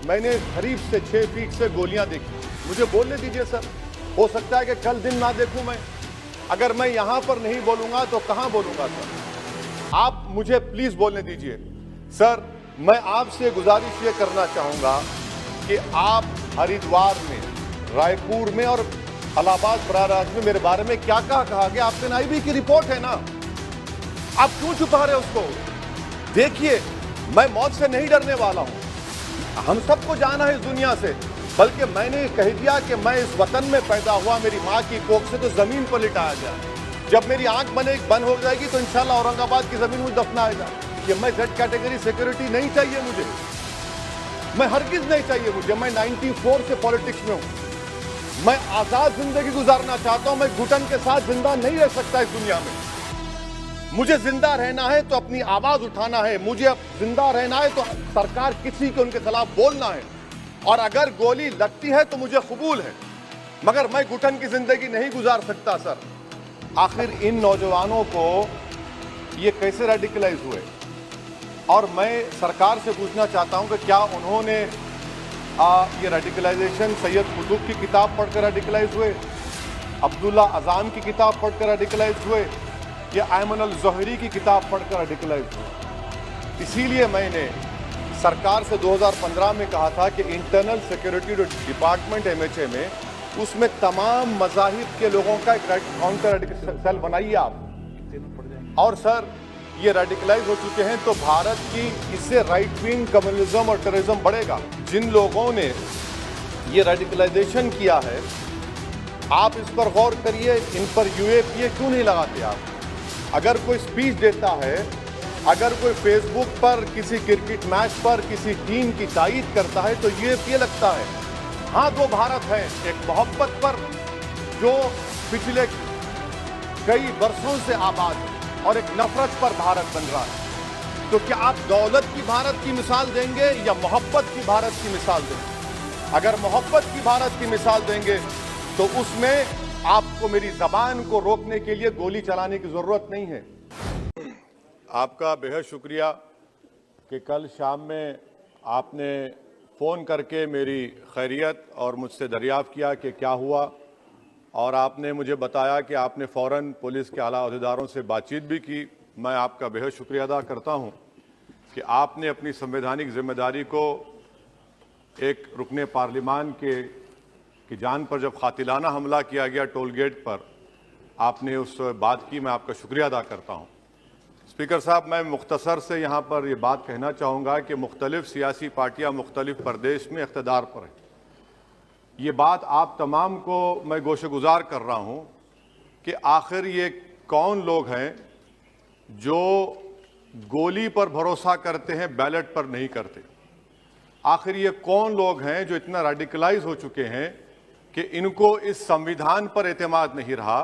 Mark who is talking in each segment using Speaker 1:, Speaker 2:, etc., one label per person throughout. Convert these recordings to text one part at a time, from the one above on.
Speaker 1: मैंने करीब से 6 फीट से गोलियां देखी। मुझे बोलने दीजिए सर, हो सकता है कि कल दिन ना देखूं मैं। अगर मैं यहां पर नहीं बोलूंगा तो कहां बोलूंगा सर? आप मुझे प्लीज बोलने दीजिए। सर, मैं आपसे गुजारिश ये करना चाहूंगा कि आप हरिद्वार में, रायपुर में और इलाहाबाद प्रयागराज में मेरे बारे में क्या कहा गया? आपके एनआईबी की रिपोर्ट है ना, आप क्यों छुपा रहे उसको? देखिए, मैं मौत से नहीं डरने वाला हूं, हम सबको जाना है इस दुनिया से, बल्कि मैंने कह दिया कि मैं इस वतन में पैदा हुआ, मेरी मां की कोख से तो जमीन पर लिटाया गया। जब मेरी आंख बंद हो जाएगी तो इंशाल्लाह औरंगाबाद की जमीन मुझे दफनाएगा। कि मैं जेड कैटेगरी सिक्योरिटी नहीं चाहिए मुझे, मैं हरगिज नहीं चाहिए मुझे। मैं 94 से पॉलिटिक्स में हूं, मैं आजाद जिंदगी गुजारना चाहता हूं। मैं घुटन के साथ जिंदा नहीं रह सकता इस दुनिया में। मुझे जिंदा रहना है तो अपनी आवाज उठाना है, मुझे अब जिंदा रहना है तो सरकार किसी के उनके खिलाफ बोलना है, और अगर गोली लगती है तो मुझे कबूल है, मगर मैं घुटन की जिंदगी नहीं गुजार सकता सर। आखिर इन नौजवानों को ये कैसे रेडिकलाइज हुए? और मैं सरकार से पूछना चाहता हूं कि क्या उन्होंने ये रेडिकलाइजेशन सैयद कुतुब की किताब पढ़कर रेडिकलाइज हुए, अब्दुल्ला अज़ाम की किताब पढ़कर रेडिकलाइज हुए, या अयमन अल ज़ोहरी की किताब पढ़कर रेडिकलाइज हुए? इसीलिए मैंने सरकार से 2015 में कहा था कि इंटरनल सिक्योरिटी डिपार्टमेंट MHA में, उसमें तमाम मज़ाहिब के लोगों का एक काउंटर सेल बनाइए आप। और सर, ये रेडिकलाइज हो चुके हैं तो भारत की इससे राइट विंग कम्युनिज्म और टेररिज्म बढ़ेगा। जिन लोगों ने ये रेडिकलाइजेशन किया है, आप इस पर गौर करिए, इन पर UAPA क्यों नहीं लगाते आप? अगर कोई स्पीच देता है, अगर कोई फेसबुक पर किसी क्रिकेट मैच पर किसी टीम की तारीफ करता है तो UAPA लगता है। हाँ, दो भारत है, एक मोहब्बत पर जो पिछले कई वर्षों से आबाद है, और एक नफरत पर भारत बन रहा है। तो क्या आप दौलत की भारत की मिसाल देंगे या मोहब्बत की भारत की मिसाल देंगे? अगर मोहब्बत की भारत की मिसाल देंगे तो उसमें आपको मेरी जबान को रोकने के लिए गोली चलाने की जरूरत नहीं है। आपका बेहद शुक्रिया कि कल शाम में आपने फ़ोन करके मेरी खैरियत और मुझसे दरियाफ़्त किया कि क्या हुआ, और आपने मुझे बताया कि आपने फ़ौरन पुलिस के आला अहदेदारों से बातचीत भी की। मैं आपका बेहद शुक्रिया अदा करता हूं कि आपने अपनी संवैधानिक जिम्मेदारी को एक रुकने पार्लिमान की जान पर जब कातिलाना हमला किया गया टोल गेट पर, आपने उस बात की, मैं आपका शुक्रिया अदा करता हूं। स्पीकर साहब, मैं मुख्तसर से यहाँ पर ये बात कहना चाहूँगा कि मुख्तलिफ सियासी पार्टियाँ मुख्तलिफ प्रदेश में इक़्तिदार पर हैं। ये बात आप तमाम को मैं गोशेगुजार कर रहा हूं कि आखिर ये कौन लोग हैं जो गोली पर भरोसा करते हैं, बैलेट पर नहीं करते? आखिर ये कौन लोग हैं जो इतना रेडिकलाइज हो चुके हैं कि इनको इस संविधान पर एतमाद नहीं रहा,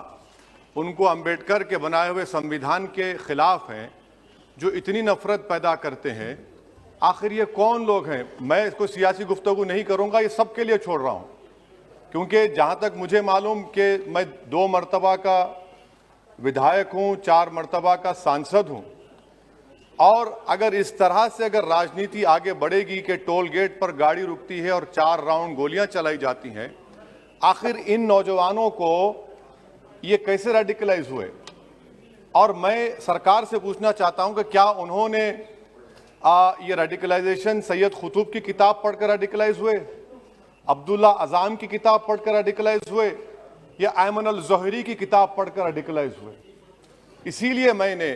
Speaker 1: उनको अंबेडकर के बनाए हुए संविधान के खिलाफ हैं, जो इतनी नफरत पैदा करते हैं? आखिर ये कौन लोग हैं? मैं इसको सियासी गुफ्तगू नहीं करूंगा, ये सबके लिए छोड़ रहा हूं, क्योंकि जहां तक मुझे मालूम कि मैं 2 मरतबा का विधायक हूं, 4 मरतबा का सांसद हूं, और अगर इस तरह से अगर राजनीति आगे बढ़ेगी कि टोल गेट पर गाड़ी रुकती है और 4 राउंड गोलियां चलाई जाती हैं, आखिर इन नौजवानों को ये कैसे रेडिकलाइज हुए? और मैं सरकार से पूछना चाहता हूं कि क्या उन्होंने ये रेडिकलाइजेशन सैयद कुतुब की किताब पढ़कर रेडिकलाइज हुए, अब्दुल्ला अज़ाम की किताब पढ़कर रेडिकलाइज हुए, या अयमन अल ज़ोहरी की किताब पढ़कर रेडिकलाइज हुए? इसीलिए मैंने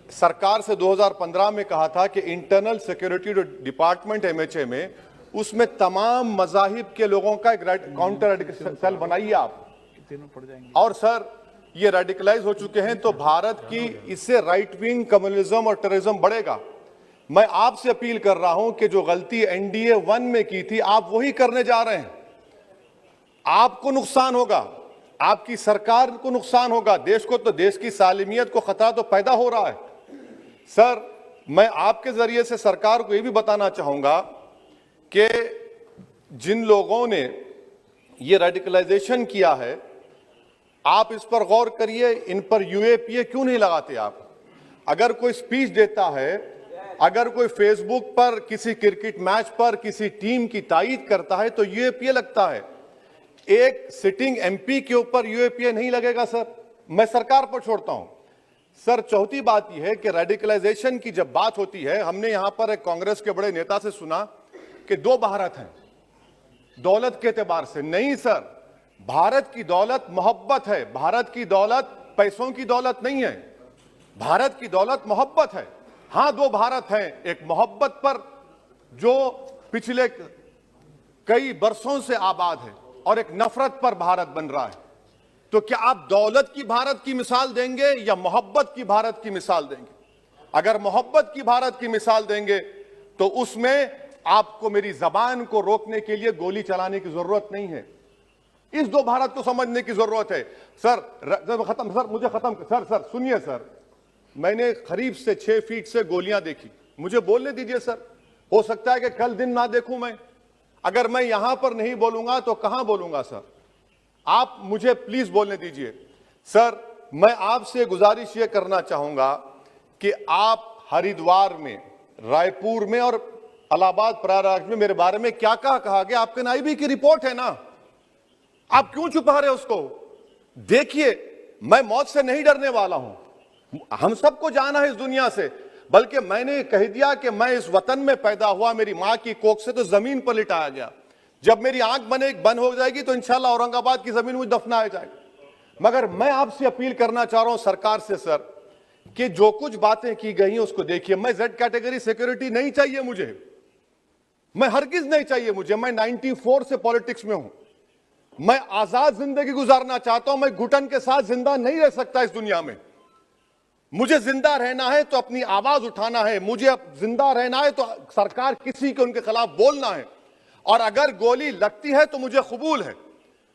Speaker 1: सरकार से 2015 में कहा था कि इंटरनल सिक्योरिटी डिपार्टमेंट MHA में, उसमें तमाम मज़ाहिब के लोगों का एक काउंटर सेल बनाइए आप। और सर, ये रेडिकलाइज हो चुके हैं तो भारत की इससे राइट विंग कम्युनिज्म और टेररिज्म बढ़ेगा। मैं आपसे अपील कर रहा हूं कि जो गलती NDA 1 में की थी, आप वही करने जा रहे हैं। आपको नुकसान होगा, आपकी सरकार को नुकसान होगा, देश को तो, देश की सालिमियत को खतरा तो पैदा हो रहा है। सर, मैं आपके जरिए से सरकार को यह भी बताना चाहूंगा कि जिन लोगों ने ये रेडिकलाइजेशन किया है, आप इस पर गौर करिए, इन पर UAPA क्यों नहीं लगाते आप? अगर कोई स्पीच देता है, अगर कोई फेसबुक पर किसी क्रिकेट मैच पर किसी टीम की तायीद करता है तो यूएपीए लगता है। एक सिटिंग एमपी के ऊपर यूएपीए नहीं लगेगा सर, मैं सरकार पर छोड़ता हूं। सर चौथी बात यह है कि रेडिकलाइजेशन की जब बात होती है, हमने यहां पर एक कांग्रेस के बड़े नेता से सुना कि दो भारत हैं दौलत के एतबार से। नहीं सर, भारत की दौलत मोहब्बत है, भारत की दौलत पैसों की दौलत नहीं है, भारत की दौलत मोहब्बत है। हां, दो भारत हैं, एक मोहब्बत पर जो पिछले कई बरसों से आबाद है और एक नफरत पर भारत बन रहा है। तो क्या आप दौलत की भारत की मिसाल देंगे या मोहब्बत की भारत की मिसाल देंगे? अगर मोहब्बत की भारत की मिसाल देंगे तो उसमें आपको मेरी जबान को रोकने के लिए गोली चलाने की जरूरत नहीं है। इस दो भारत को समझने की जरूरत है। सर खत्म, सर मुझे खत्म, सर सुनिए सर, मैंने करीब से 6 फीट से गोलियां देखी, मुझे बोलने दीजिए सर। हो सकता है कि कल दिन ना देखूं मैं, अगर मैं यहां पर नहीं बोलूंगा तो कहां बोलूंगा सर? आप मुझे प्लीज बोलने दीजिए। सर मैं आपसे गुजारिश यह करना चाहूंगा कि आप हरिद्वार में, रायपुर में और इलाहाबाद प्रयागराज में मेरे बारे में क्या कहा गया, आपके नाईबी की रिपोर्ट है ना, आप क्यों छुपा रहे उसको? देखिए, मैं मौत से नहीं डरने वाला हूं, हम सबको जाना है इस दुनिया से, बल्कि मैंने कह दिया कि मैं इस वतन में पैदा हुआ, मेरी मां की कोख से तो जमीन पर लिटाया गया। जब मेरी आंख बंद हो जाएगी तो इंशाल्लाह औरंगाबाद की जमीन मुझे दफनाया जाएगा। मगर मैं आपसे अपील करना चाह रहा हूं सरकार से सर, कि जो कुछ बातें की गई हैं उसको देखिए। मैं जेड कैटेगरी सिक्योरिटी नहीं चाहिए मुझे, मैं हरगिज नहीं चाहिए मुझे। मैं 94 से पॉलिटिक्स में हूं, मैं आजाद जिंदगी गुजारना चाहता हूं। मैं घुटन के साथ जिंदा नहीं रह सकता इस दुनिया में। मुझे जिंदा रहना है तो अपनी आवाज उठाना है, मुझे जिंदा रहना है तो सरकार किसी के उनके खिलाफ बोलना है, और अगर गोली लगती है तो मुझे कबूल है,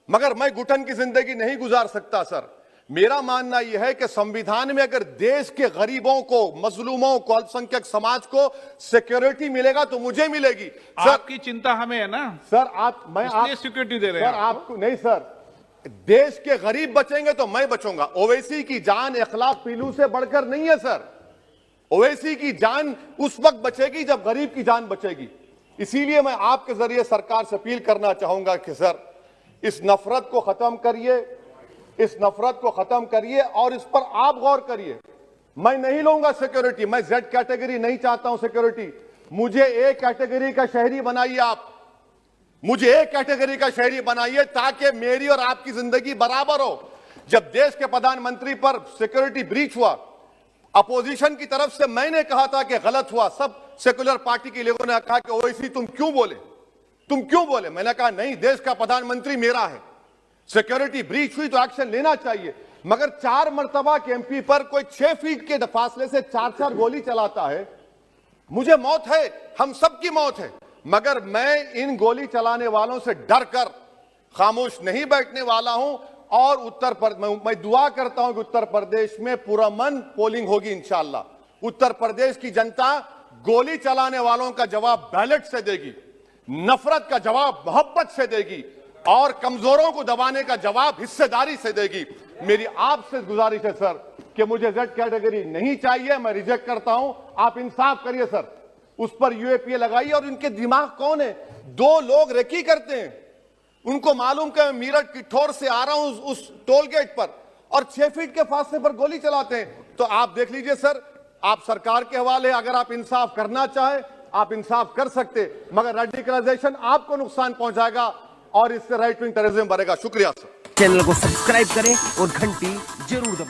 Speaker 1: मगर मैं घुटन की जिंदगी नहीं गुजार सकता सर। मेरा मानना यह है कि संविधान में अगर देश के गरीबों को, मजलूमों को, अल्पसंख्यक समाज को सिक्योरिटी मिलेगा तो मुझे मिलेगी। सर
Speaker 2: आपकी चिंता हमें है ना
Speaker 1: सर,
Speaker 2: इसलिए सिक्योरिटी दे रहे हैं
Speaker 1: आपको नहीं सर। देश के गरीब बचेंगे तो मैं बचूंगा। ओवैसी की जान इखलाक पीलू से बढ़कर नहीं है सर। ओवैसी की जान उस वक्त बचेगी जब गरीब की जान बचेगी। इसीलिए मैं आपके जरिए सरकार से अपील करना चाहूंगा कि सर इस नफरत को खत्म करिए, इस नफरत को खत्म करिए और इस पर आप गौर करिए। मैं नहीं लूंगा सिक्योरिटी, मैं जेड कैटेगरी नहीं चाहता हूं सिक्योरिटी। मुझे ए कैटेगरी का शहरी बनाइए, आप मुझे ए कैटेगरी का शहरी बनाइए ताकि मेरी और आपकी जिंदगी बराबर हो। जब देश के प्रधानमंत्री पर सिक्योरिटी ब्रीच हुआ, अपोजिशन की तरफ से मैंने कहा था कि गलत हुआ, सब सेकुलर पार्टी के लोगों ने कहा कि ओवैसी तुम क्यों बोले? मैंने कहा नहीं, देश का प्रधानमंत्री मेरा है, सिक्योरिटी ब्रीच हुई तो एक्शन लेना चाहिए। मगर 4 मर्तबा के एमपी पर कोई 6 फीट के फासले से 4 गोली चलाता है। मुझे मौत है, हम सबकी मौत है, मगर मैं इन गोली चलाने वालों से डरकर खामोश नहीं बैठने वाला हूं। और मैं दुआ करता हूं कि उत्तर प्रदेश में पुरअमन पोलिंग होगी इंशाअल्लाह। उत्तर प्रदेश की जनता गोली चलाने वालों का जवाब बैलेट से देगी, नफरत का जवाब मोहब्बत से देगी और कमजोरों को दबाने का जवाब हिस्सेदारी से देगी। मेरी आपसे गुजारिश है सर कि मुझे जेड कैटेगरी नहीं चाहिए, मैं रिजेक्ट करता हूं। आप इंसाफ करिए सर, उस पर यूएपीए लगाइए। और इनके दिमाग कौन है? 2 लोग रेकी करते हैं, उनको मालूम कि मैं मीरठ की ठोर से आ रहा हूं उस टोल गेट पर, और 6 फीट के फासले पर गोली चलाते हैं। तो आप देख लीजिए सर, आप सरकार के हवाले, अगर आप इंसाफ करना चाहें आप इंसाफ कर सकते, मगर रेडिकलाइजेशन आपको नुकसान पहुंचाएगा और इससे राइट विंग टेररिज्म बढ़ेगा। शुक्रिया सर।
Speaker 3: चैनल को सब्सक्राइब करें और घंटी जरूर दबाएं।